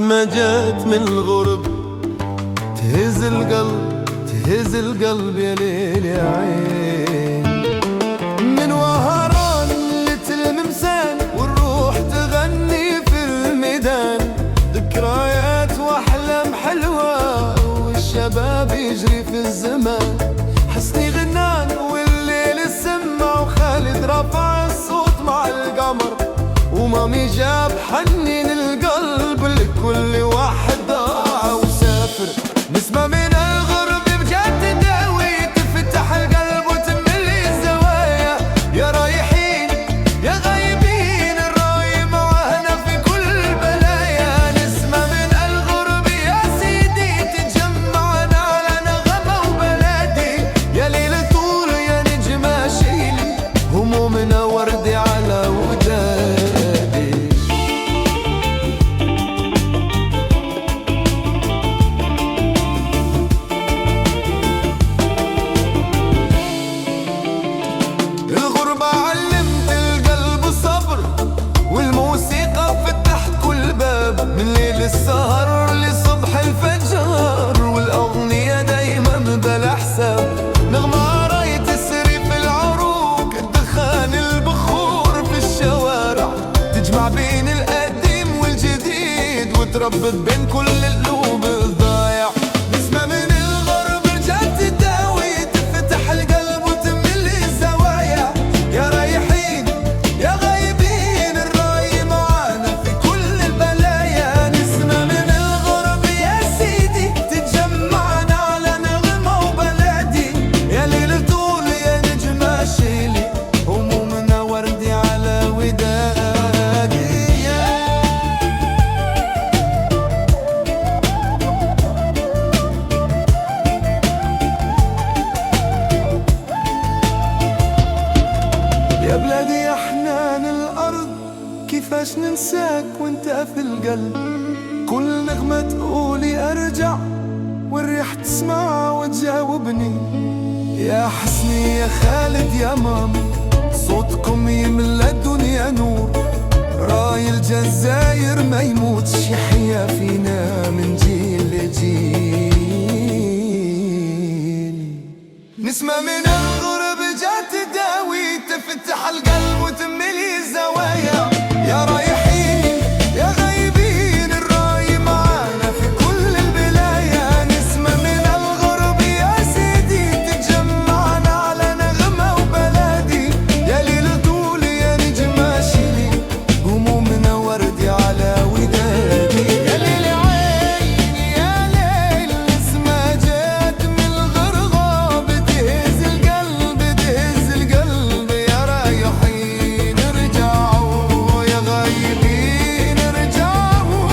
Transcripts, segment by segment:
نسمة جات من الغرب تهز القلب تهز القلب يا ليل يا عين. من وهران لتلمسان والروح تغني في الميدان، ذكريات واحلام حلوة والشباب يجري في الزمان. حسني غنان والليل السما وخالد رفع الصوت مع القمر، ومامي جاب حنين القلب لكل واحد ضاع وسافر. نسمة من الغرب بجد تداوي تفتح القلب وتملي الزوايا. يا رايحين يا غايبين الراي معانا في كل البلايا. نسمة من الغرب يا سيدي تجمعنا على نغمة وبلادي. يا ليل طول يا نجمة شيلي همومنا وردي على ودادي. الغربة علمت القلب الصبر والموسيقى فتحت كل باب، من ليل السهر لصبح الفجر والأغنية دايما بلا حساب. نغمة راي تسري في العروق الدخان البخور في الشوارع، تجمع بين القديم والجديد وتربط بين كل القلوب الضايع. نسمة من الغرب رجعت تداوي تفتح القلب وتملي الزوايا. يا رايحين يا غايبين الراي معانا في كل البلايا. نسمة من الغرب يا سيدي تجمعنا على نغمة وبلادي. يا ليل طول يا نجمة شيلي همومنا وردي على ودادي. يا بلادي يا حنان الأرض كيفاش ننساك وانت في القلب. كل نغمة تقولي أرجع والريح تسمع وتجاوبني. يا حسني يا خالد يا مامي صوتكم يملى الدنيا نور. راي الجزائر ما يموتش يحيا فينا من جيل لجيل. نسمة من الغرب جات تداوي تفتح القلب وتملي الزوايا. يا رايحين يا غايبين الراي معانا في كل البلايا. نسمة من الغرب يا سيدي تجمعنا على نغمة وبلادي. يا ليل طول يا نجمة شيلي همومنا وردي على ودادي. يا ليل عيني يا ليل نسمة جات من الغرغاب تهز القلب تهز القلب. يا رايحين ارجعوا يا غايبين ارجعوا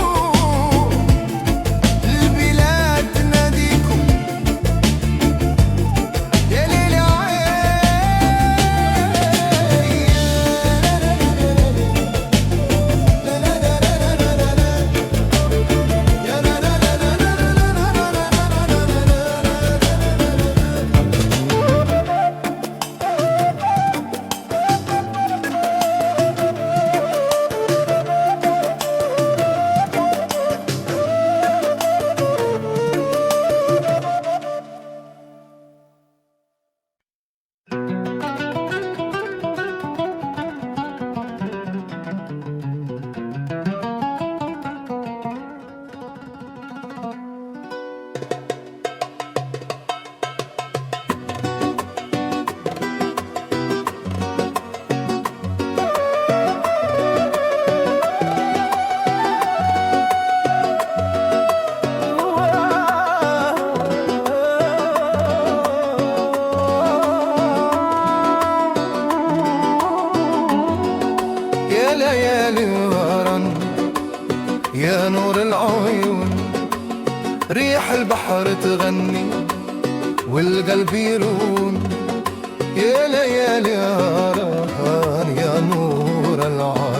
البلاد تناديكم. يا ليل يا ليالي الغرام يا نور العيون. ريح البحر تغني والقلب يرون. يا ليالي الغرام يا نور العيون.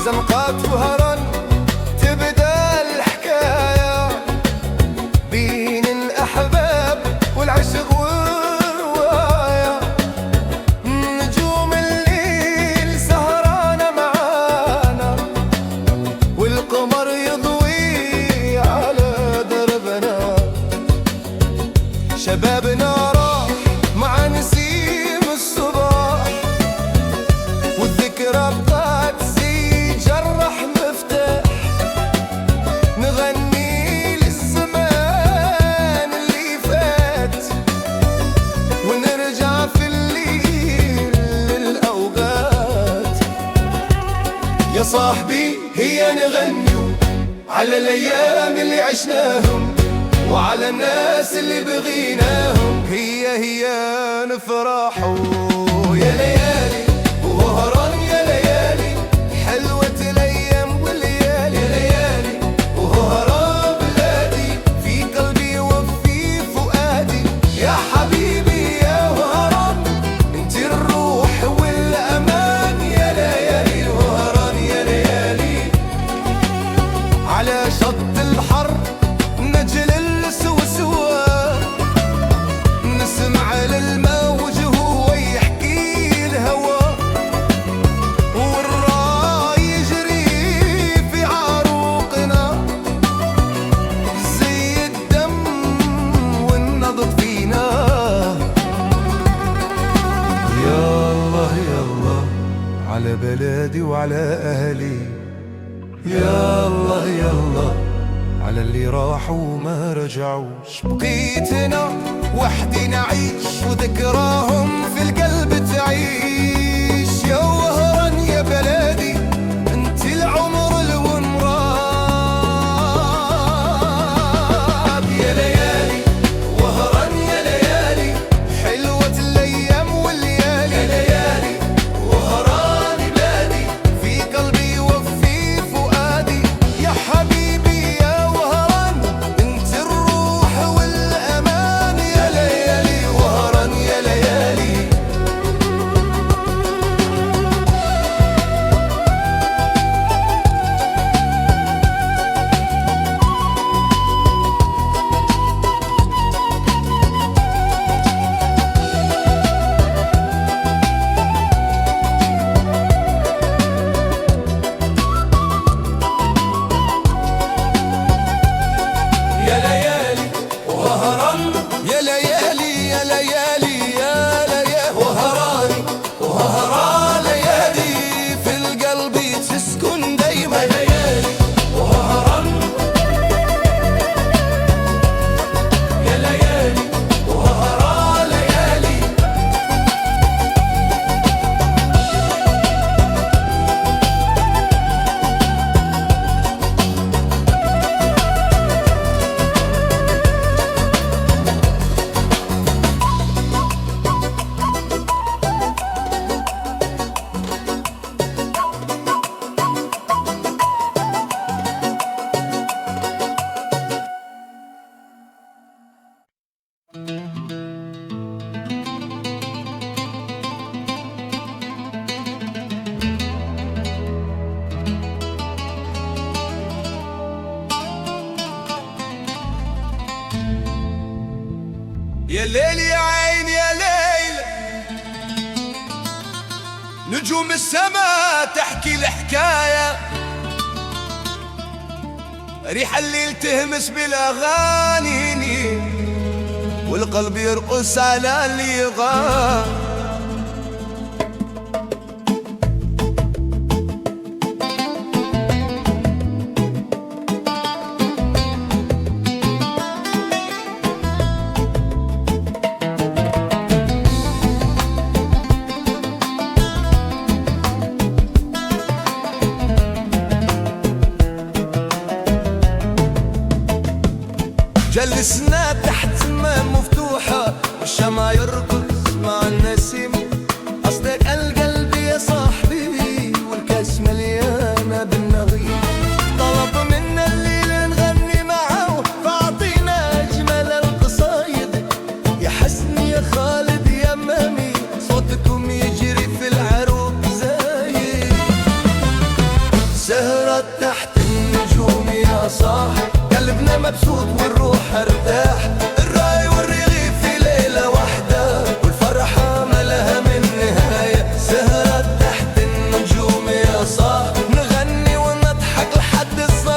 زنقة والقمر يضوي على دربنا، شبابنا راح مع نسيم الصباح، والذكرى بقات زي جرح مفتاح، نغني للزمان اللي فات ونرجع في الليل للأوقات. يا صاحبي هيا نغنيو على الأيام اللي عشناهم وعلى الناس اللي بغيناهم، هيا نفرحوا يا ليالي وهران يا ليالي، حلوة الأيام والليالي يا ليالي وهران بلادي، في قلبي وفي فؤادي يا حبيبي يا وهران، انت الروح والأمان يا ليالي وهران يا ليالي. على شط البحر نجل السوسوة، نسمع للموج هو يحكي الهوى، والراي يجري في عروقنا زي الدم والنبض فينا. يا الله يا الله على بلادي وعلى أهلي، يا الله يا الله على اللي راحوا وما رجعوش، بقيتنا وحدي نعيش وذكراهم في القلب تعيش. يا وهران يا بلادي انت العمر الونراد، يا ليالي وهران يا ليالي، حلوة الأيام والليالي يا ليالي وهران بلادي، في قلبي وفي فؤادي يا حبيبي يا وهران، انت الروح والأمان يا ليالي وهران يا ليالي. يا ليالي وهران يا ليالي يا ليالي يا ليالي وهران وهران ليالي في القلب تسكن دايما، ليالي وهران يا ليالي وهران ليالي. يا ليل يا عين يا ليل، نجوم السماء تحكي الحكاية، ريح الليل تهمس بالأغاني والقلب يرقص على اللي غاب. جلسنا تحت ما مفتوحة والشمع يرقص مع النسيم، أصدق القلب يا صاحبي والكاس مليانة بالنغيم، طلب منا الليل نغني معه فأعطينا أجمل القصايد، يا حسن يا خالد يا مامي صوتكم يجري في العروق زايد، سهرة تحت النجوم يا صاحب قلبنا مبسوط والروح ارتاح، الراي والرغيف في ليلة واحدة والفرحة ما لها من نهاية، سهرة تحت النجوم يا صاح نغني ونضحك لحد الصبح.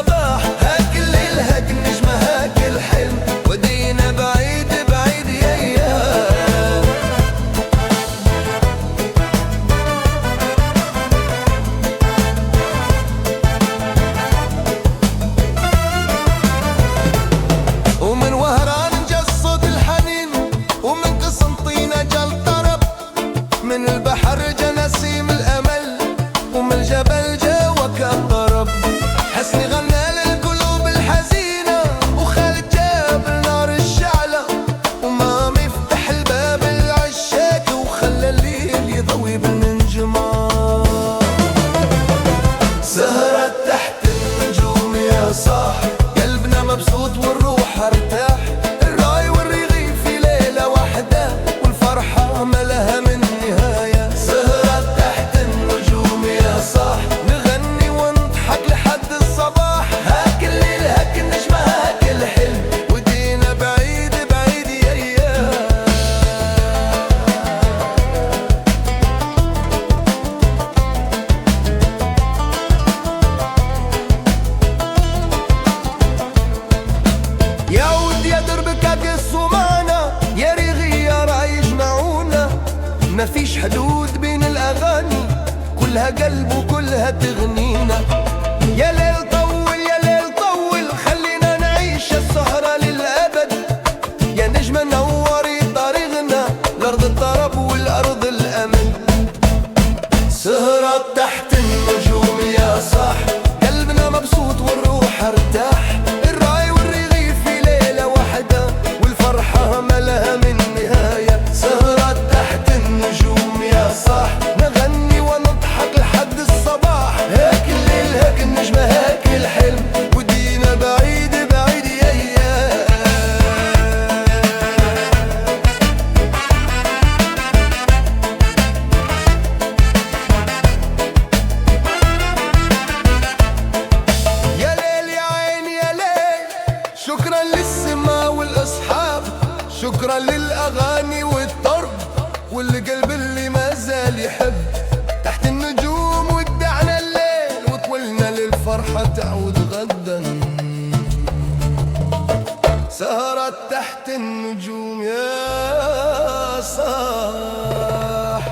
مفيش حدود بين الأغاني، كلها قلب وكلها تغنينا. يا ليل طول يا ليل طول، خلينا نعيش السهرة للأبد. يا نجمة نوري طريقنا لأرض الطرب والأرض الأمل. سهرة تحت النجوم يا صاح، قلبنا مبسوط والروح ارتاح. الراي والرغيف في ليلة واحدة، والفرحة ملها من نهاية. سهرة تحت النجوم يا صاح، نغني ونضحك لحد الصباح. هاك الليل هاك النجمة هاك الحلم، ودينا بعيد بعيد يا شكرا للسما والأصحاب، شكرا للأغاني والطرب، والقلب اللي ما زال يحب. تحت النجوم ودعنا الليل، وطولنا للفرحة تعود غدا. سهرت تحت النجوم يا صاح،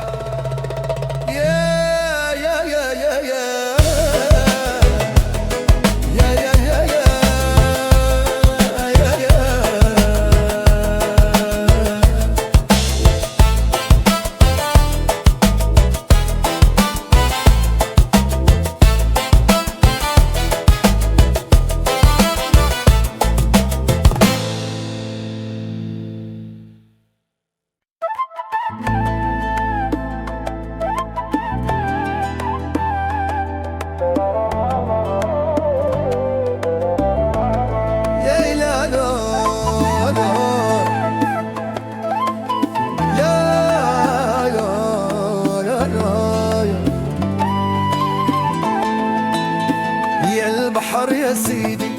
البحر يا سيدي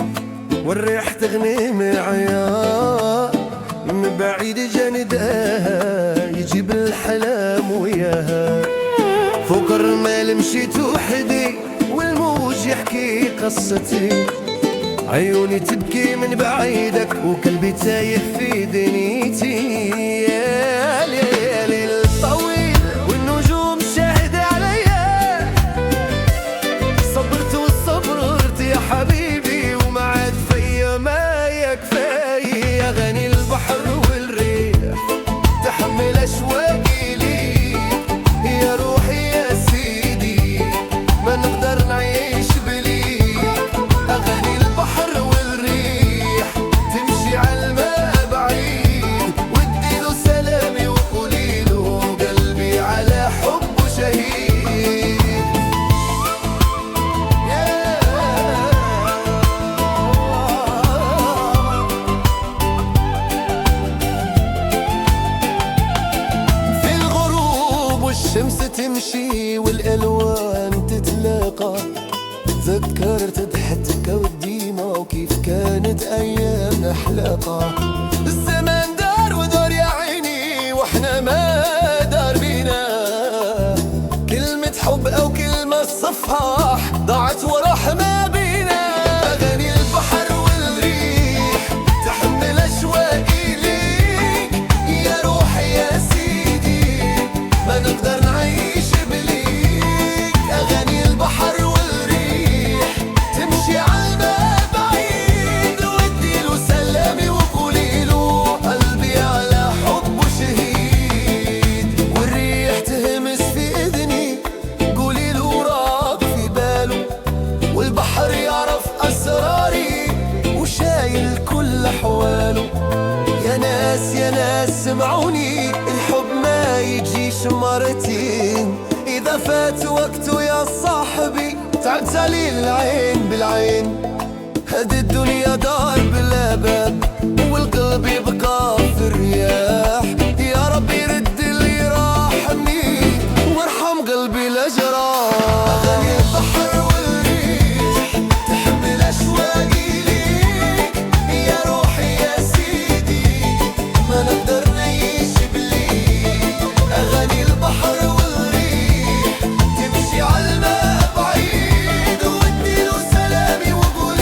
والريح تغني معايا. من بعيد جندها يجيب الحلام وياها. فوق الرمال مشيت وحدي والموج يحكي قصتي. عيوني تبكي من بعيدك وقلبي تايه في دنيتي. يا ليل الطويل والنجوم شاهدة عليا. صبرت والصبرت يا حبيبي، وما عاد فيا ما يكفي. أغاني البحر والريح تحمل أشواقي ليك. يا روحي يا سيدي ما نقدر نعيش بليك. أغاني البحر والريح تمشي عالماء بعيد، وديله سلامي وقوليله قلبي على حبه شهيد. في الغروب والشمس تمشي والألوان تتلاقى. تذكرت ضحكتك والديمة وكيف كانت أيامنا حلاقة. الزمان دار ودار يا عيني واحنا ما دار بينا. كلمة حب أو كلمة صفح ضاعت وراح ما بينا. أغاني البحر والريح تحمل أشواقي ليك. يا روحي يا سيدي ما نقدر نعيش بليك. أغاني البحر تمشي عالماء بعيد، وديله سلامي وقوليله قلبي على حبه شهيد. والريح تهمس في اذني قوليله راق في باله. والبحر يعرف اسراري وشايل كل احواله. يا ناس يا ناس سمعوني، الحب ما يجيش مرتين. اذا فات وقته يا صاحبي تعبت علي العين بالعين. هذه الدنيا دار بلا باب والقلب يبقى في الرياح. يا رب يرد اللي راح مني وارحم قلبي الأجراح. أغاني البحر والريح تحمل أشواقي ليك. يا روحي يا سيدي ما نقدر نعيش بليك. أغاني البحر والريح تمشي عالماء بعيد، وديله سلامي وقول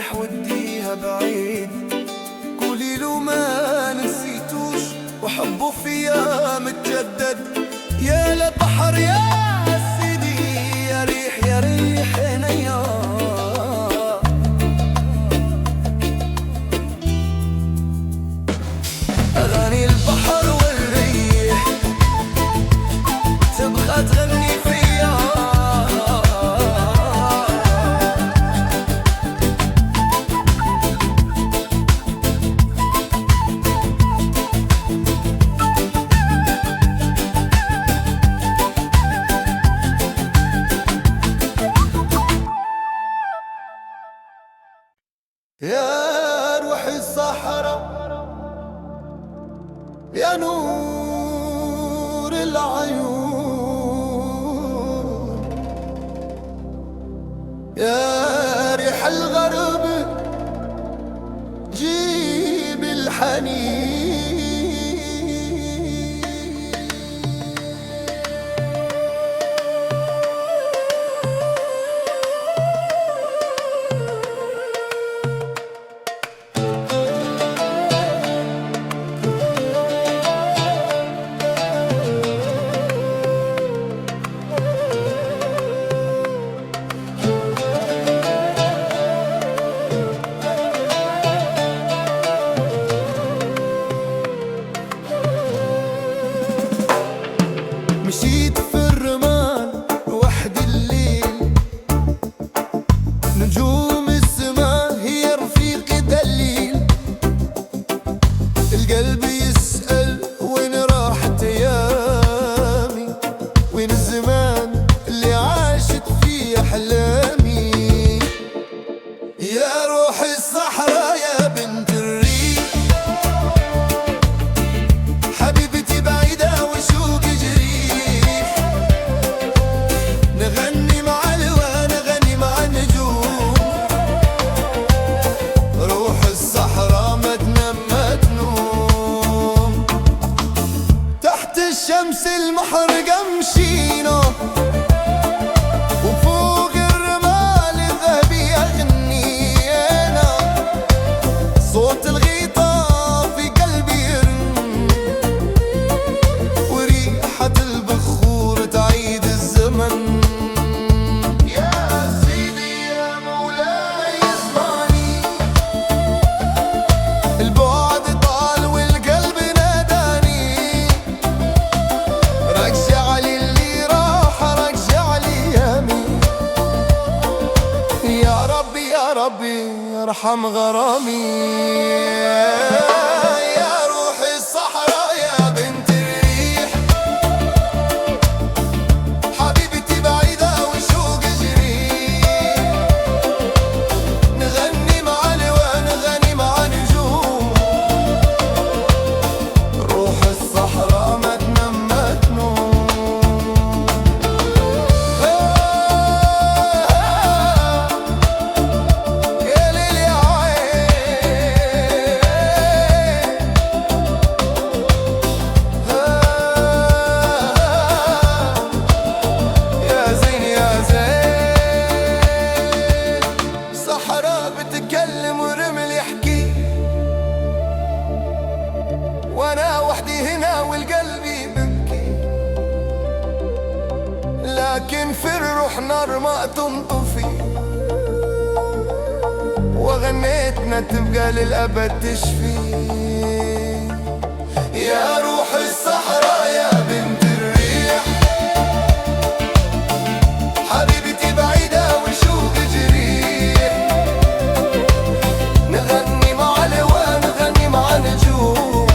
رايح وديها بعيد، قولي له ما نسيتوش وحبه فيا متجدد. يا لبحر يا سيدي، يا ريح يا ريح عينيا. أغاني البحر والريح تبغى تغني فيا. يا روح الصحراء يا نور العيون، يا ريح الغرب جيب الحنين. مشيت في الرمال وحدي الليل، نجوم السماء هي رفيقي دليل. القلب يسأل وين راحت ايامي، وين الزمان اللي عاشت فيه احلامي. يا روح الصحراء يا بنت الريح، حبيبتي بعيدة وشوقي جريح. نغني مع الوان نغني مع النجوم، روح الصحراء ما تنام ما تنوم. تحت الشمس المحرقة مشينا، وفوق الرمال الذهبي أغنينا. صوت الغيطان في قلبي يرن، وريحة البخور تعيد الزمن. يا سيدي يا مولاي اسمعني، البعد طال والقلب ناداني. رجع لي اللي راح، رجع لي يامي. يا ربي يا ربي ارحم غرامي. يا روح الصحراء يا بنت الريح، حبيبتي بعيدة وشوقي جريح. نغني مع الوان نغني مع نجوم، روح الصحراء ما تنام ما تنوم. يا ليل يا عين، يا زين يا زين. صحراء بتتكلم ورمل يحكي، وانا وحدي هنا والقلب يبكي. لكن في الروح نار ما تنطفي، وغنيتنا تبقى للأبد تشفي. يا روح الصحراء يا بنت الريح، حبيبتي بعيدة وشوقي جريح. نغني مع الوان نغني مع نجوم،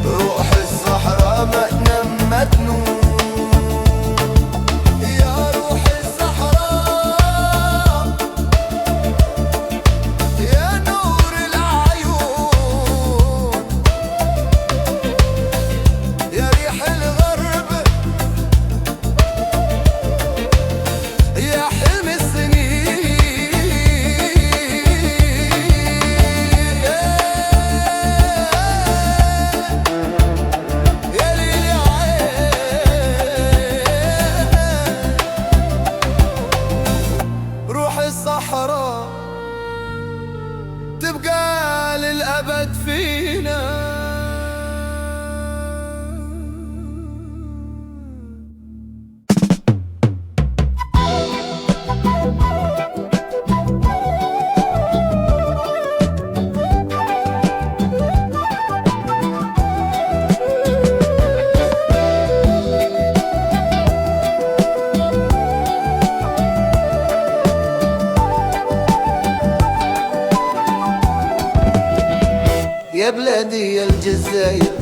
روح الصحراء ما تنام ما تنوم. يا روح الصحراء يا نور العيون، يا بلادي يا الجزائر،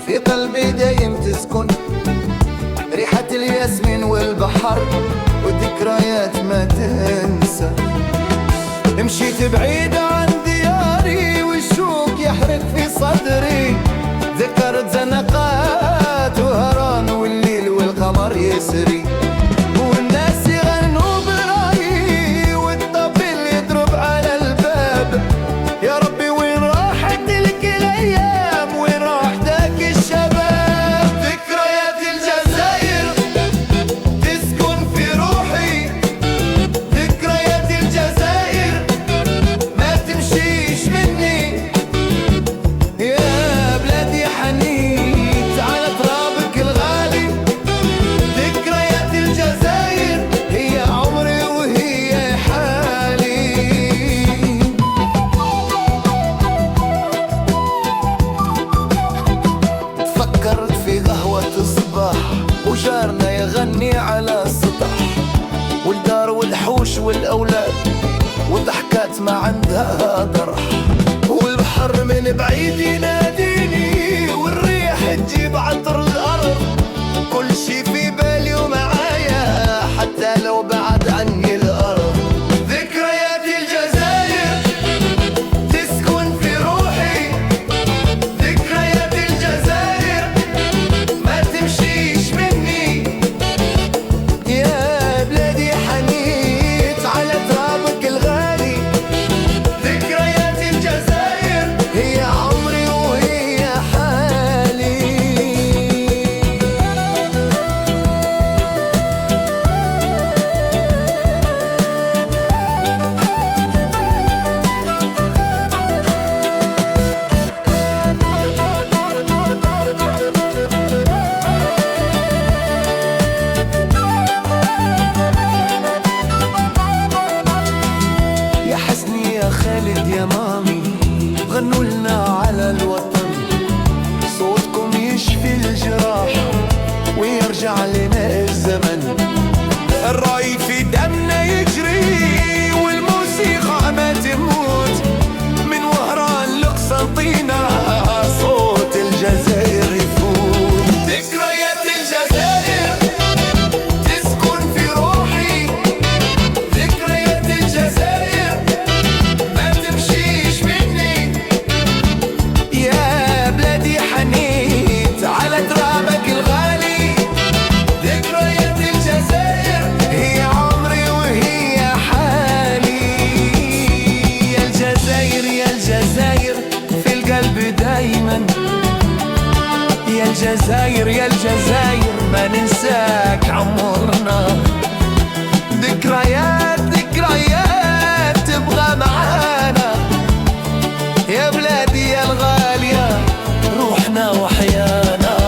في قلبي دايم تسكن ريحة الياسمين والبحر وذكريات ما تنسى. مشيت بعيد عن دياري والشوق يحرق في صدري، ذكرت زنقات وهران والليل والقمر يسري، والناس يغنوا برايي والطبل يضرب على الباب. يا ربي وين راحت تلك الايام، وين راح ذاك الشباب. ذكريات الجزائر تسكن في روحي، ذكريات الجزائر ما تمشيش مني. يا بلادي حنيت على ترابك الغالي، ذكريات الجزائر هي عمري وهي حالي. فكرت في قهوة الصباح وجارنا يغني على السطح، والدار والحوش والأولاد وضحكات ما عندها درح، والبحر من بعيد يناديني والريح تجيب عطر الأرض. كل شي في بالي ومعايا حتى لو بعد عني الأرض. ذكريات الجزائر تسكن في روحي، ذكريات الجزائر ما تمشيش مني. يا بلادي حنيت على ترابك الغالي، ذكريات الجزائر هي عمري وهي حالي. يا حسني يا خالد يا مامي غنوا لنا على الوطن، صوتكم يشفي الجراح ويرجع لنا الزمن. الراي في دمنا يجري والموسيقى ما تموت، من وهران لقسنطينة صوت الجزائر يفوت. ذكريات الجزائر تسكن في روحي، ذكريات الجزائر ما تمشيش مني. يا بلادي حنيت على ترابك الغالي، ذكريات الجزائر هي عمري وهي حالي. يا الجزائر يا الجزائر في القلب دايما، يا الجزائر يا الجزائر ما ننساك عمرنا. ذكريات ذكريات تبغى معانا، يا بلادي يا الغالية روحنا وحيانا.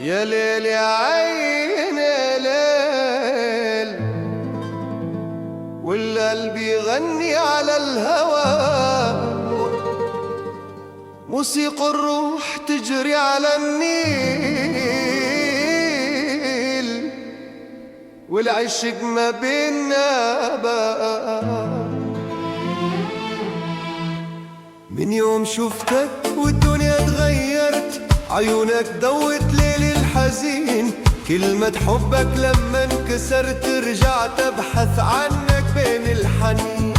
يا ليل يا عين يا ليل، والقلب يغني على الهوى، موسيقى الروح تجري على النيل، والعشق ما بينا بقى. من يوم شفتك والدنيا اتغيرت، عيونك دوت ليلي الحزين، كلمة حبك لما انكسرت رجعت ابحث عنك بين الحنين.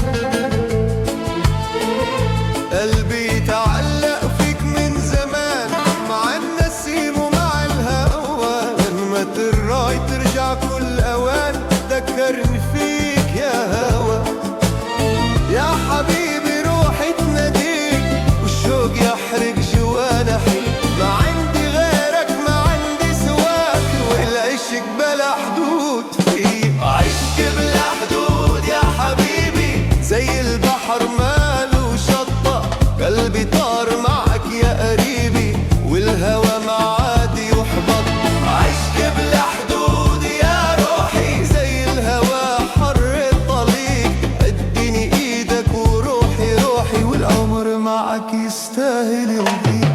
قلبي تعلق فيك من زمان مع النسيم ومع الهوان، ما تراي ترجع كل اوان تذكرني فيك يا هوا. يا حبيبي روحي تناديك والشوق يحرق جوانا حيل، ما عندي غيرك ما عندي سواك والعشق بلا حدود فيه. البحر ماله شطة، قلبي طار معك يا قريبي والهوى ما عاد يحبط. عشق بلا حدود يا روحي زي الهوى حر الطليق، اديني ايدك وروحي روحي والعمر معك يستاهل يضيق.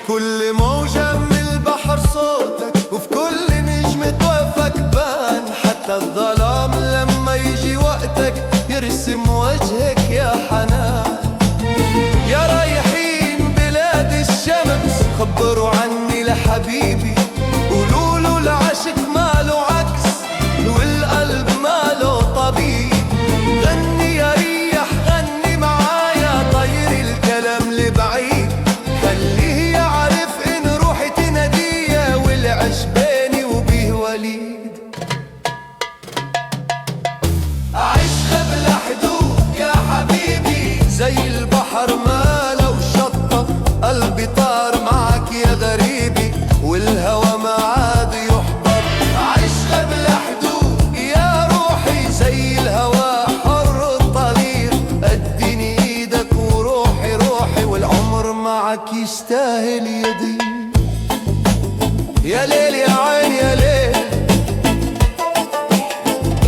كل موجة من البحر صوتك، وفي كل نجمة وقفك بان، حتى الظلام لما يجي وقتك يرسم وجهك يا حنان. يا رايحين بلاد الشمس خبروا عني لحبيبي، قولوله العشق ماله عكس والقلب ماله طبيب. غني يا ريح غني معايا طير الكلام لبعيد، خليه عش بيني وبيه وليد. عشق بلا حدود يا حبيبي زي البحر ماله شطة، قلبي طار معك يا غريبي والهوى ما عاد يحبط. عشق بلا حدود يا روحي زي الهوى حر الطليق، اديني ايدك وروحي روحي والعمر معك يستاهل يضيق. يا ليل يا عين يا ليل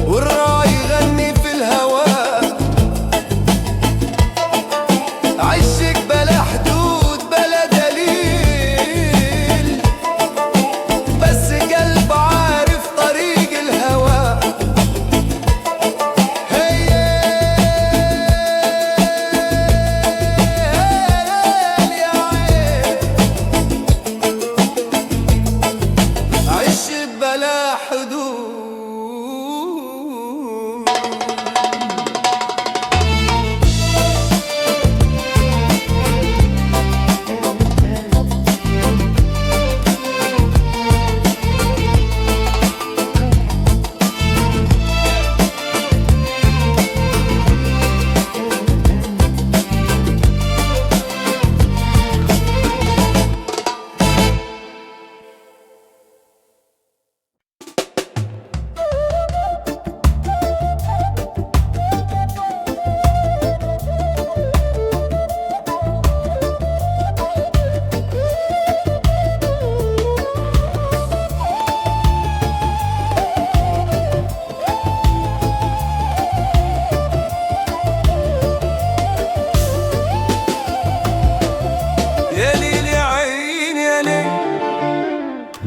والراي يغني في الهواء، عشق بلا حدود بلا دليل، بس قلب عارف طريق الهوى. هي يا عين عشق بلا حدود.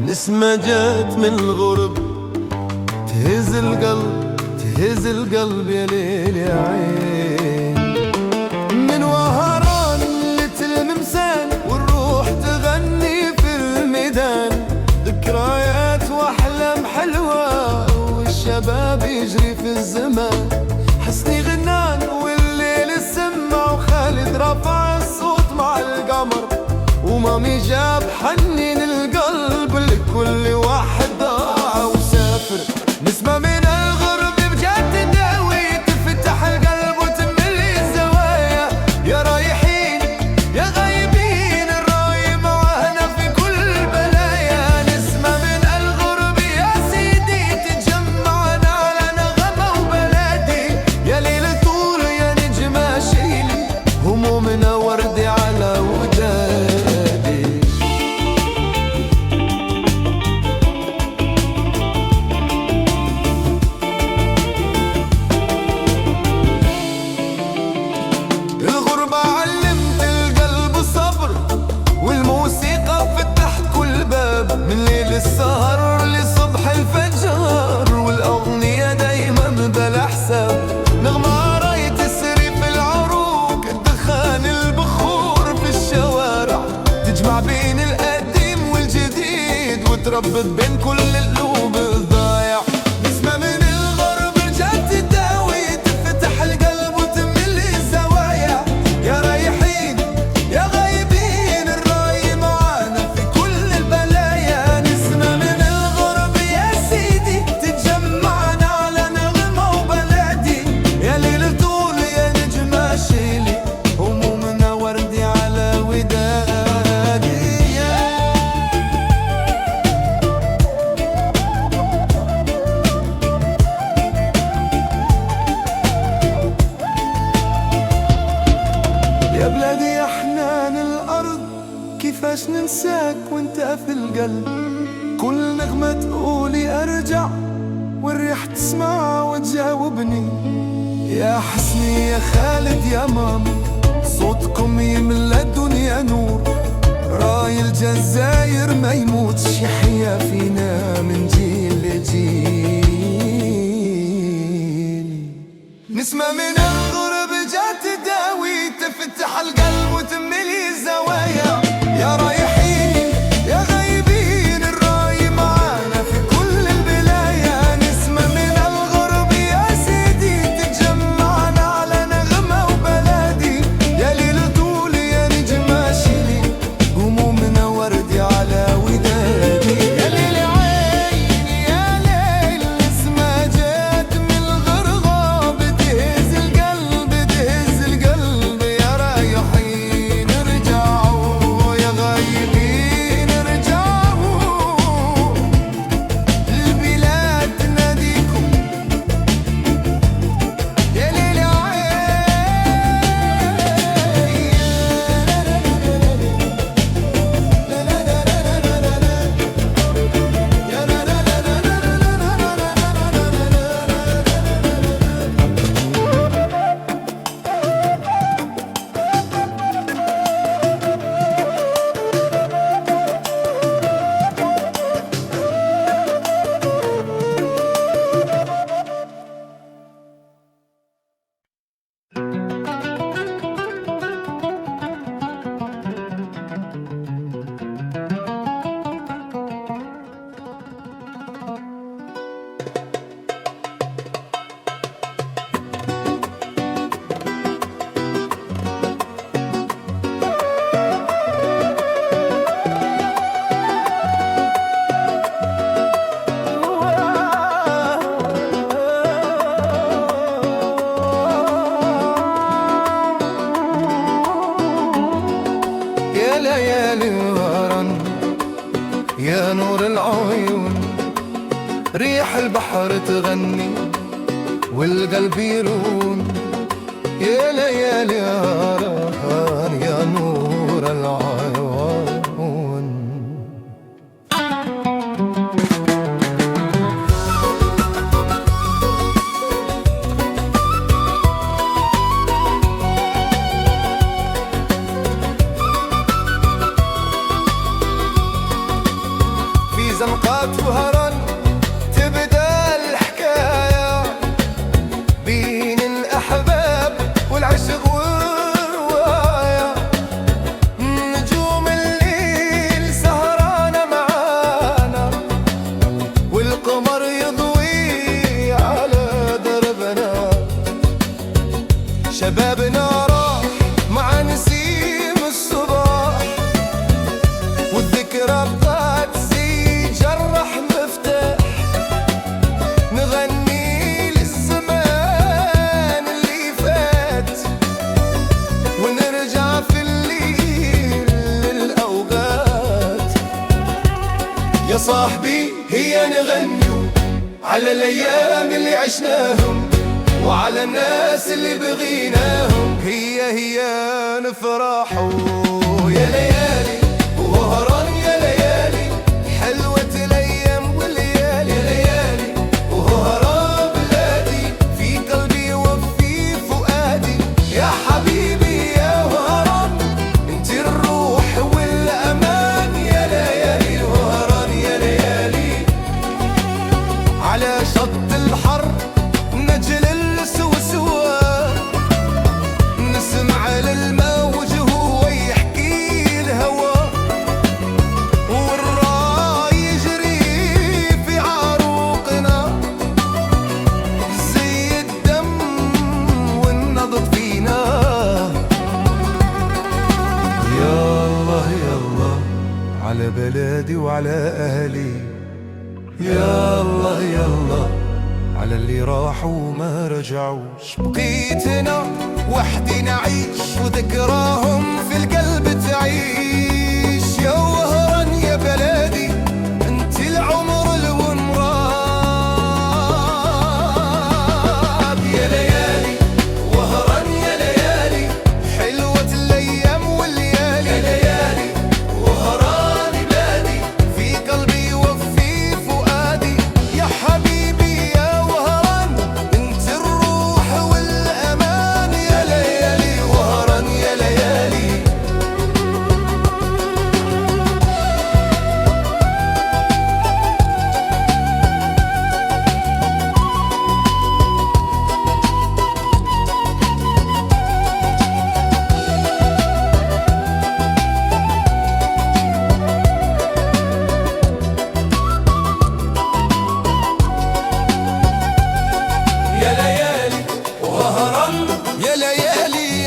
نسمة جات من الغرب تهز القلب تهز القلب يا ليل يا عين، من وهران لتلمسان والروح تغني في الميدان، ذكريات واحلام حلوة والشباب يجري في الزمان. حسني غنان والليل السمع وخالد رفع الصوت مع القمر، ومامي جاب حنين القلب لكل واحد ضاع وسافر. نسمة من الغرب بجد تداوي تفتح القلب وتملي الزوايا، يا رايحين يا غايبين الراي معانا في كل بلايا. نسمة من الغرب يا سيدي تجمعنا على نغمة وبلادي، يا ليل طول يا نجمة شيلي همومنا وردي على ودادي. السهر لصبح الفجر والأغنية دايما بلا حساب، نغمة راي تسري في العروق، الدخان البخور في الشوارع تجمع بين القديم والجديد وتربط بين كل القلوب الضايع. نسمة من الغرب رجعت تداوي تفتح القلب وتملي الزوايا، يا رايحين يا غايبين الراي معانا في كل البلايا. نسمة من الغرب بلادي يا حنان الأرض، كيفاش ننساك وانت في القلب. كل نغمة تقولي أرجع، والريح تسمع وتجاوبني. يا حسني يا خالد يا ماما، صوتكم يملى الدنيا نور. راي الجزائر ما يموتش، يحيا فينا من جيل لجيل. نسمة من الغرب جات تداوي، تفتح القلب وتملي الزوايا. يا رايحين يا غايبين، الراي معانا في كل البلايا. نسمة من الغرب يا سيدي، تجمعنا على نغمة وبلادي. يا ليل طولي يا نجم شيلي، همومنا وردي على ودادي. يا ليل عيني يا ليل، نسمة جات من الغرغة، بتهز القلب تهز القلب. يا رايحين ارجعوا يا غايبين ارجعوا، البلاد تناديكم. يا ليل يا ليالي الغرام يا نور العيون، ريح البحر تغني والقلب يرون. يا ليالي الغرام يا نور العيون. في زنقات وهران تبدأ الحكاية، بين الأحباب والعشق والرواية. نجوم الليل سهرانة معانا، والقمر يضوي على دربنا. شبابنا راح مع نسيم الصباح، والذكرى بقات زي جرح مفتاح. نغني للزمان اللي فات، ونرجع في الليل للأوقات. يا صاحبي هيا نغنيو على الأيام اللي عشناهم، وعلى الناس اللي بغيناهم. هيا نفرحوا. يا ليالي وهران يا ليالي، حلوة الأيام والليالي. يا ليالي وهران بلادي، في قلبي وفي فؤادي. يا حبيبي يا وهران، انت الروح والأمان. يا ليالي وهران يا ليالي، على شط الحر نجل السوسوة، نسمع للموج وهو يحكي الهوى. والراي يجري في عروقنا زي الدم والنبض فينا. يا الله يا الله على بلادي وعلى أهلي. يا الله يا الله على اللي راحوا وما رجعوش. بقيت هنا وحدي نعيش، وذكراهم في القلب تعيش. يا وهران يا بلادي، انت العمر الونراب. يا ليالي وهران يا ليالي، حلوة الليالي.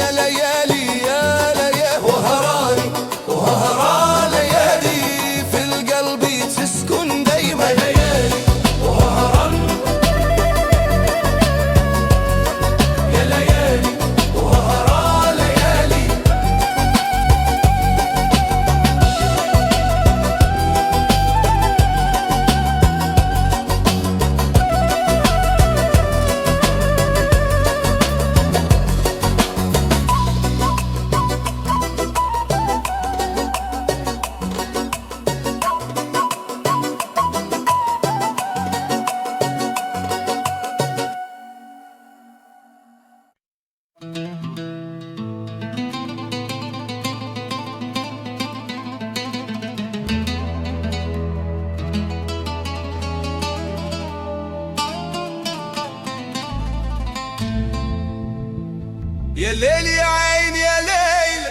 يا ليالي يا ليالي وهراني وهران ليالي في القلب تسكن دايما ليالي وهران يا ليالي وهران ليالي. يا ليل يا عين يا ليل،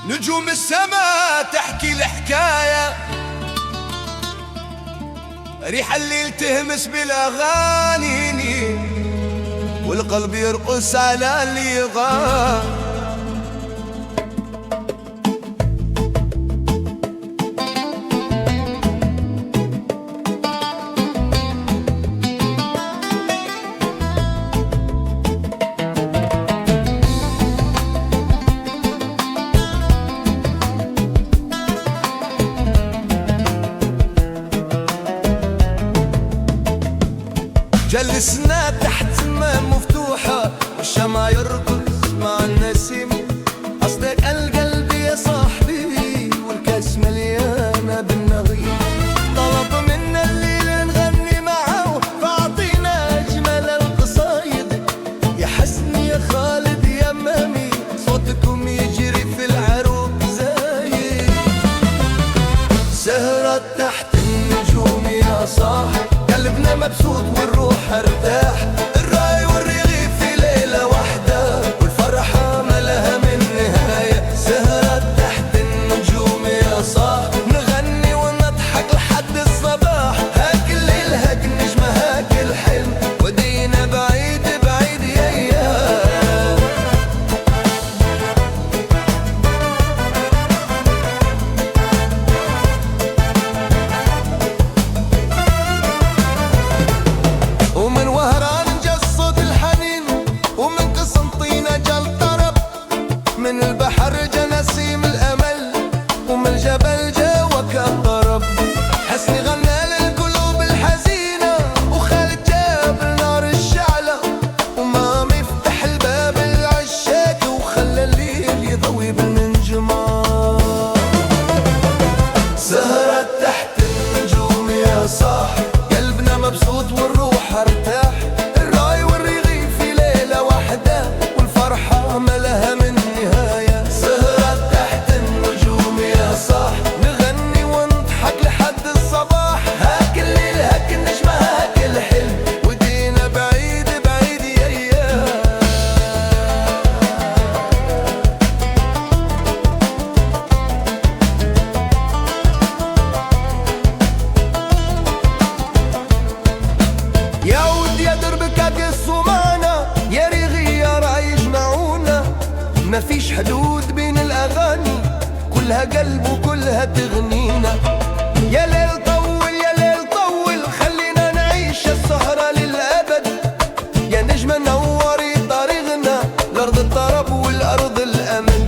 نجوم السماء تحكي الحكاية، ريح الليل تهمس بالاغاني والقلب يرقص على اللي يغان. جلسنا تحت سماء مفتوحة والشمع يرقص مع النسيم، أصدق القلب يا صاحبي والكاس مليانة بالنغيم. طلب منا الليل نغني معه فأعطينا أجمل القصايد، يا حسن يا خالد يا مامي صوتكم يجري في العروق زايد. سهرة تحت النجوم يا صاحب قلبنا مبسوط والروح ارتاح، الراي والرغيف في ليلة واحدة والفرحة ما لها من نهاية. سهرة تحت النجوم يا صاح نغني ونضحك لحد الصباح، هاك الليل هاك النجمة هاك الحلم ودينا بعيد بعيد يا ومن وهران جصد الحنين ومن قسنطينة جل طرب، من البحر جا نسيم الأمل ومن الجبل جا وكا الطرب. حسني غنى للقلوب الحزينة وخالد جاب النار الشعلة، ومامي يفتح الباب العشاق وخلى الليل يضوي بالمنجمار. سهرة تحت النجوم يا صاح قلبنا مبسوط والروح ارتاح، الراي والرغيف في ليلة واحدة والفرحة ما لها من نهاية. سهرة تحت النجوم يا صاح نغني ونضحك لحد الصباح، هاك الليل هاك النجمة هاك الحلم ودينا بعيد بعيد يا يا ود يا دربك قصوا معنا، يا ريغي يا راي يجمعونا، ما فيش حدود بين الأغاني كلها قلب وكلها تغنينا. يا ليل طول يا ليل طول خلينا نعيش السهرة للأبد، يا نجمة نوري طريقنا لأرض الطرب والأرض الأمل.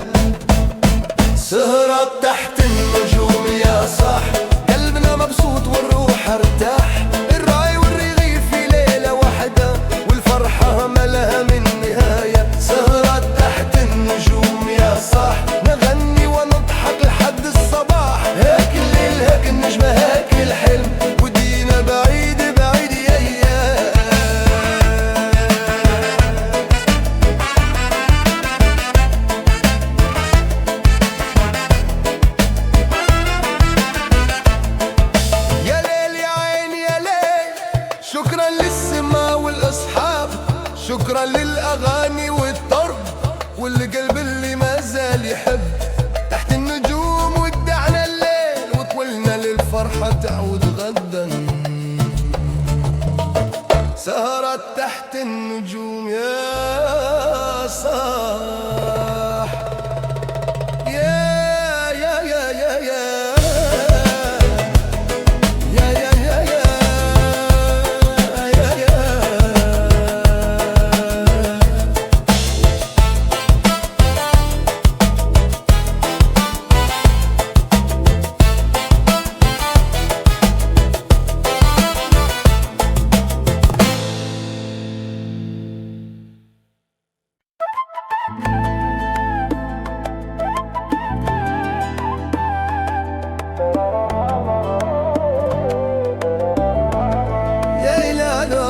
سهرة تحت النجوم يا صاح قلبنا مبسوط والروح ارتاح، الراي والرغيف في ليلة واحدة والفرحة ما لها من نهاية. سهرة تحت النجوم يا صاح نغني ونضحك لحد الصباح، هاك الليل يا لا لا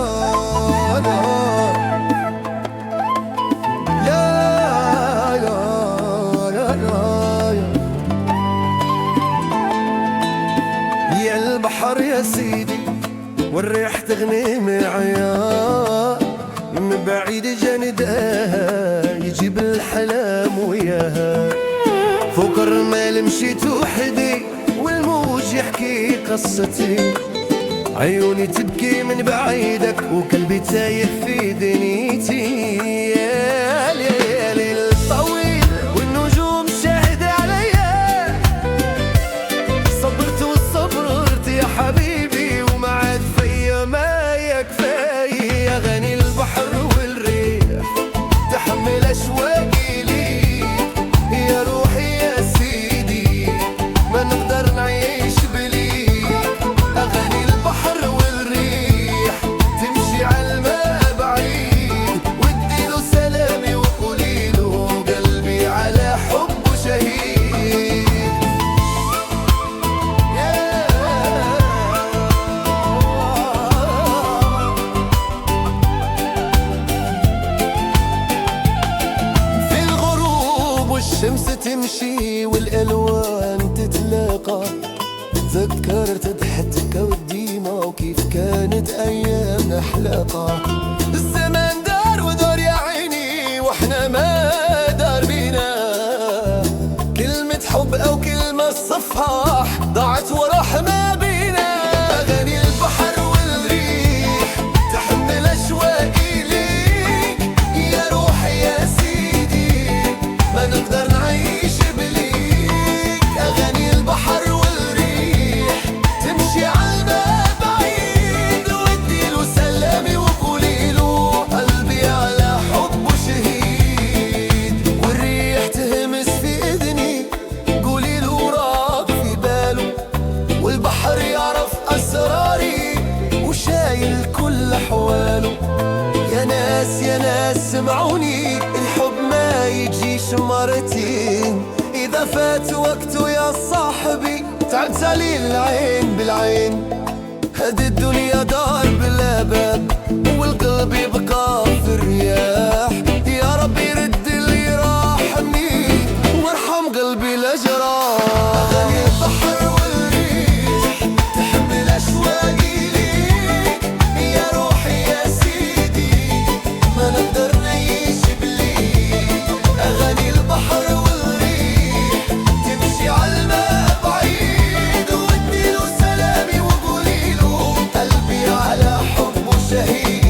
لا يا لا لا يا البحر يا سيدي والريح تغني معايا، من بعيد جندها يجيب الحلام وياها، فوق الرمال مشيت وحدي والموج يحكي قصتي، عيوني تبكي من بعيدك وقلبي تايه في دنيتي. يا ليل الطويل والنجوم شاهدة عليا، صبرت وصبرت يا حبيبي وما عاد فيا ما يكفي. أغاني البحر والريح تحمل أشواقي ليك، يا روحي يا سيدي ما نقدر نعيش بليك. أغاني البحر والريح تمشي عالماء بعيد، واديله سلامي وقوليله قلبي على حبه شهيد. في الغروب والشمس تمشي والألوان تتلاقى، تذكرت ضحكتك والديمة وكيف كانت أيامنا حلاقة. الزمان دار ودار يا عيني واحنا ما دار بينا، كلمة حب أو كلمة صفح ضاعت وراح ما بينا. أغاني البحر والريح تحمل أشواقي ليك، يا روحي يا سيدي ما نقدر نعيش بليك. أغاني البحر والريح تمشي عالماء بعيد، واديله سلامي وقوليله قلبي على حبه شهيد. والريح تهمس في إذني قوليله راك في باله، والبحر يعرف أسراري وشايل كل أحواله. يا ناس يا ناس سمعوني، الحب ما يجيش مرتين، إذا فات وقته يا صاحبي تعبت علي العين بالعين. هذه الدنيا دار بلا باب والقلب يبقى في الرياح، يا رب يرد اللي راح مني وارحم قلبي الأجراح. أغاني البحر والريح تحمل أشواقي ليك، يا روحي يا سيدي ما نقدر نعيش بليك. أغاني البحر والريح تمشي عالماء بعيد، واديله سلامي وقوليله قلبي على حبه شهيد.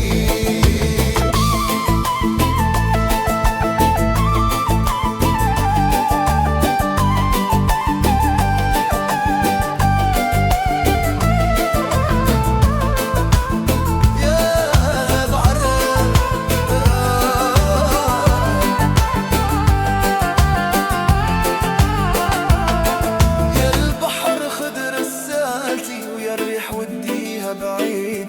يا بحر يا البحر خد رسالتي، ويا الريح وديها بعيد،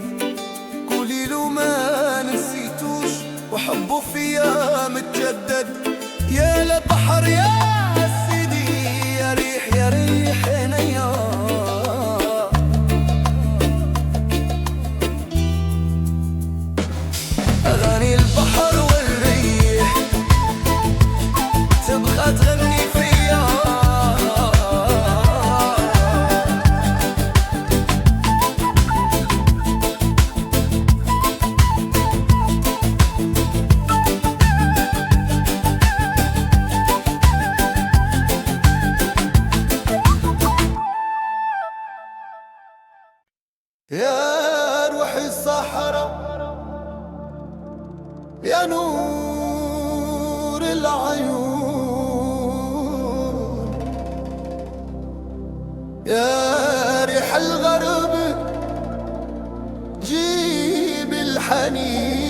قوليله ما نسيتوش وحبه فيا متجدد. يا البحر يا سيدي يا ريح يا ريح عينيا، أغاني البحر والريح تبغى تغني فيا. يا روحي الصحراء يا نور العيون، يا ريح الغرب جيب الحنين.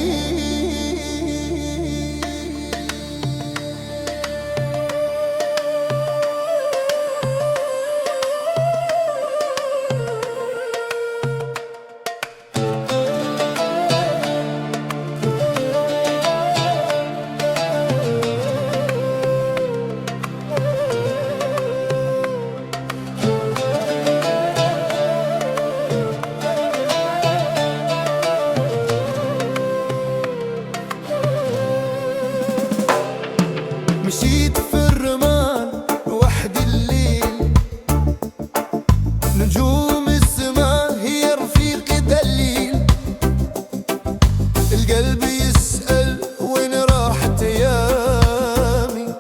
مشيت في الرمال وحدي الليل، نجوم السما هي رفيقي دليل. القلب يسأل وين راحت ايامي،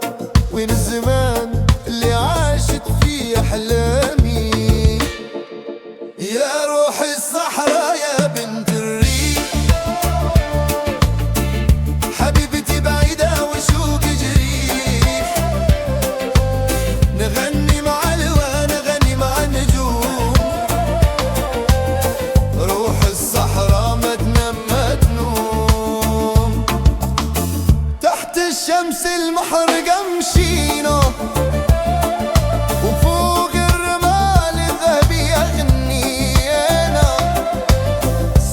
وين الزمان اللي عاشت فيه احلامي. يا روح الصحراء يا بنت الريح، حبيبتي بعيدة وشوقي جريح. نغني مع الوان نغني مع النجوم، روح الصحراء ما تنام ما تنوم. تحت الشمس المحرقة مشينا، وفوق الرمال الذهبية غنينا.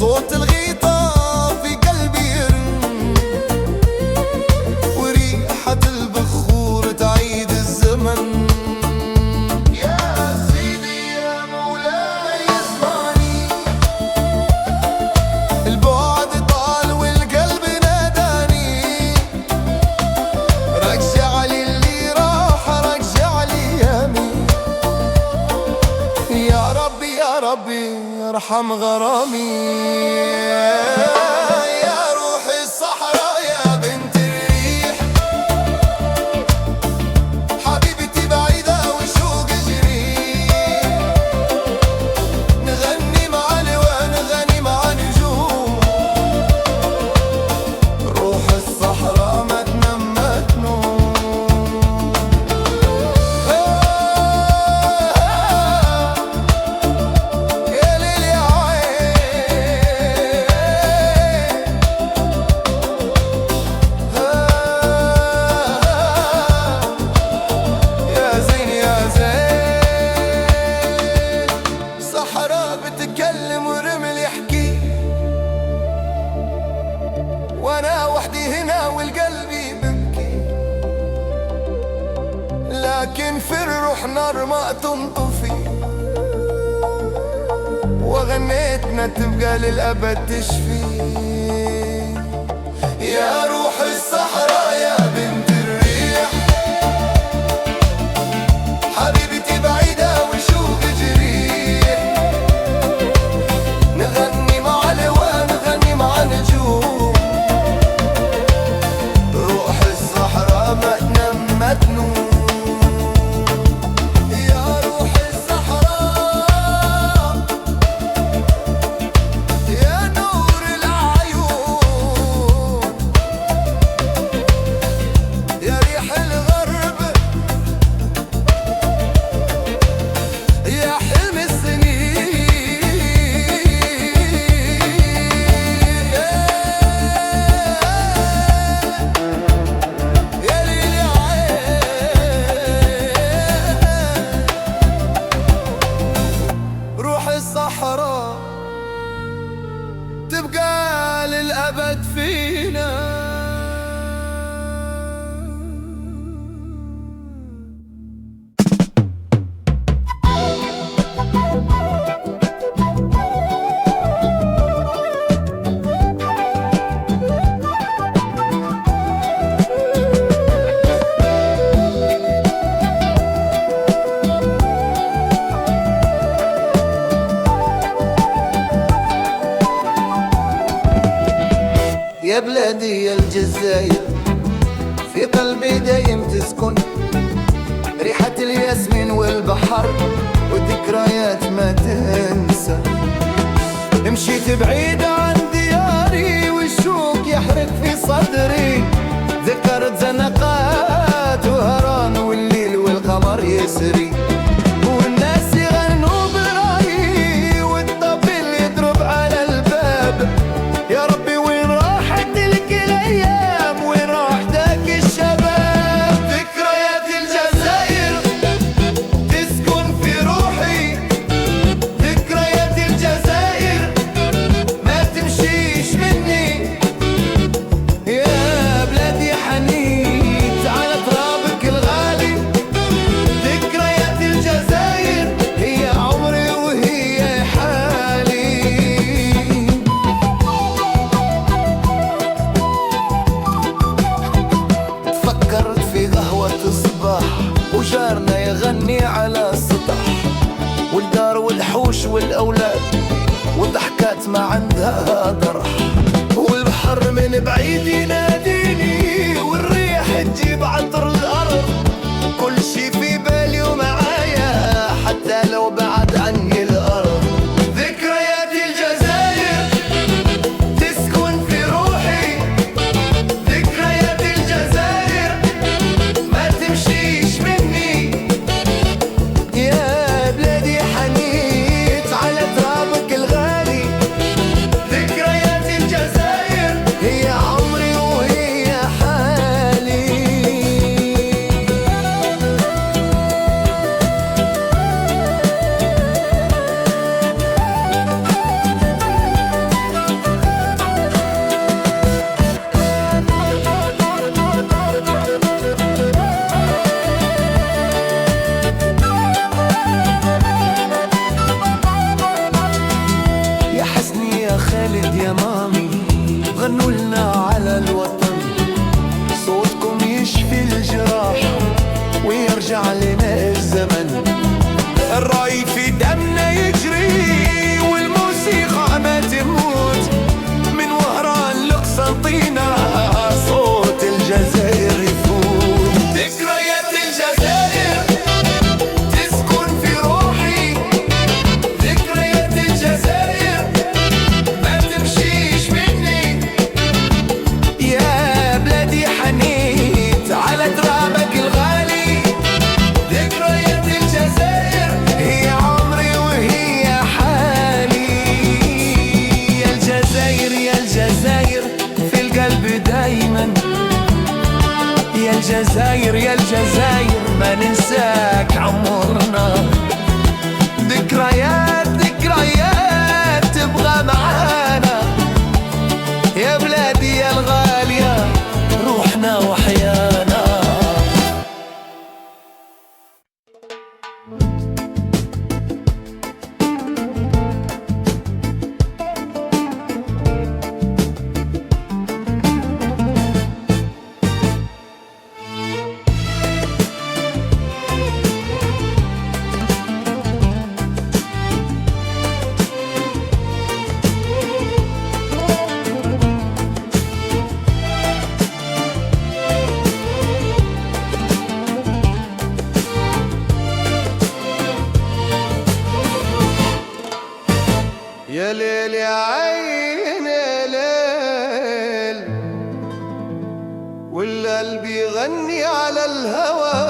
صوت الغيطة في قلبي يرن، وريحة البخور تعيد الزمن. يا سيدي يا مولاي اسمعني، البعد طال والقلب ناداني. رجع لي اللي راح رجع لي ايامي. يا ربي يا ربي ارحم غرامي. يا روح الصحراء يا بنت الريح، حبيبتي بعيدة وشوق جريح. نغني مع الوان نغني مع نجوم، روح الصحراء ما تنام ما تنوم. يا ليل يا عين، يا زين يا زين. صحراء بتتكلم ورمل يحكي، وانا وحدي هنا والقلب يبكي. لكن في الروح نار ما تنطفي، وغنيتنا تبقى للأبد تشفي. يا روح الصحراء يا بنت الريح، حبيبتي بعيدة وشوق جريح. نغني مع الوان نغني مع نجوم، روح الصحراء ما تنام ما تنوم. يا روح الصحراء يا نور العيون، يا ريح الغرب يا حلم السنين. يا ليل يا عين، روح الصحراء تبقى للأبد فينا. يا بلادي يا الجزائر، في قلبي دايم تسكن ريحة الياسمين والبحر، وذكريات ما تنسى. مشيت بعيد عن دياري والشوق يحرق في صدري. ذكرت زنقات وهران والليل والقمر يسري، والناس يغنوا برايي والطبل يضرب على الباب. يا ربي وين راحت تلك الايام، وين راح ذاك الشباب. ذكريات الجزائر تسكن في روحي، ذكريات الجزائر ما تمشيش مني. يا بلاد قهوة الصباح وجارنا يغني على السطح، والدار والحوش والأولاد والضحكات ما عندها درح، والبحر من بعيد يناديني والريح تجيب عطر الأرض، كل شي في بالي ومعايا حتى لو بعد عني الأرض. ذكريات الجزائر تسكن في روحي، ذكريات الجزائر ما تمشيش مني، يا بلادي حنيت على ترابك الغالي، ذكريات الجزائر هي عمري وهي حالي. يا حسني يا خالد يا مامي غنوا لنا على الوطن، صوتكم يشفي الجراح ويرجع لنا الزمن، الراي في دمنا يجري والموسيقى ما تموت، من وهران لقسنطينة صوت الجزائر يفوت. ذكريات الجزائر تسكن في روحي، ذكريات الجزائر ما تمشيش مني، يا بلادي حنيت على ترابك الغالي، ذكريات الجزائر هي عمري وهي حالي. يا الجزائر يا الجزائر في القلب دايما، يا الجزائر يا الجزائر ما ننساك عمرنا، ذكريات ذكريات تبغى معانا، يا بلادي يا الغالية روحنا وحيانا. يا ليل يا عين يا ليل، والقلب يغني على الهوى،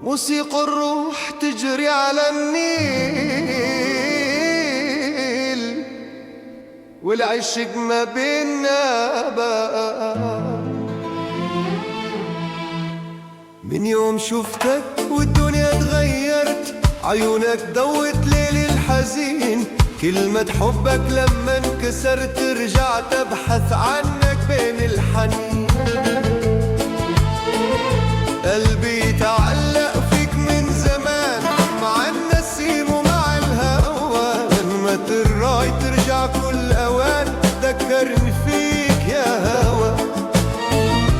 موسيقى الروح تجري على النيل، والعشق ما بينا بقى، من يوم شفتك والدنيا اتغيرت، عيونك دوت ليلي الحزين، كلمة حبك لما انكسرت رجعت ابحث عنك بين الحنين، قلبي تعلق فيك من زمان مع النسيم ومع الهوى، لما تراي ترجع كل اوان ذكرني فيك يا هوى،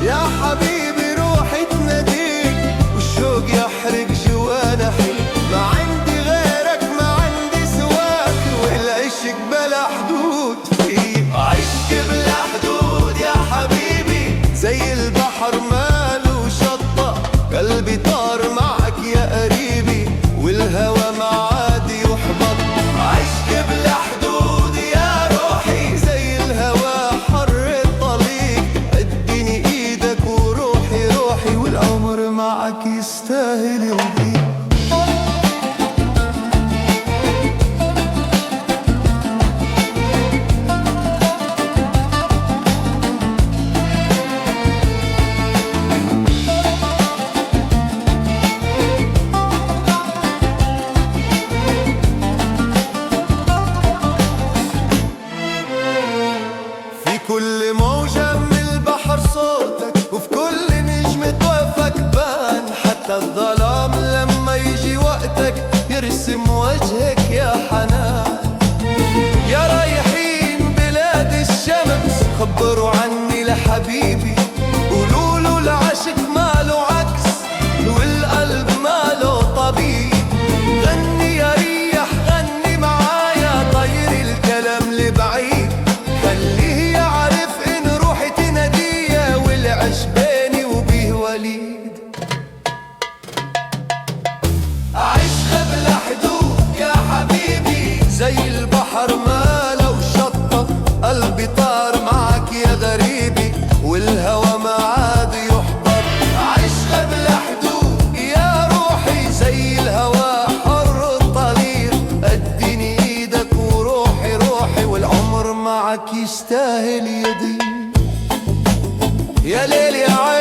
يا حبيبي روحي تناديك والشوق يحرق جوانا حيل، ما عندي غيرك ما عندي سواك، والعشق بلا حدود فيه، عشق بلا حدود يا حبيبي زي البحر ماله شطة، قلبي طار معك يا قريبي والهوى ما عاد يحبط، عشق بلا حدود يا روحي زي الهوى حر الطليق، اديني ايدك وروحي روحي والعمر معك يستاهل يضيق. الليل يا عين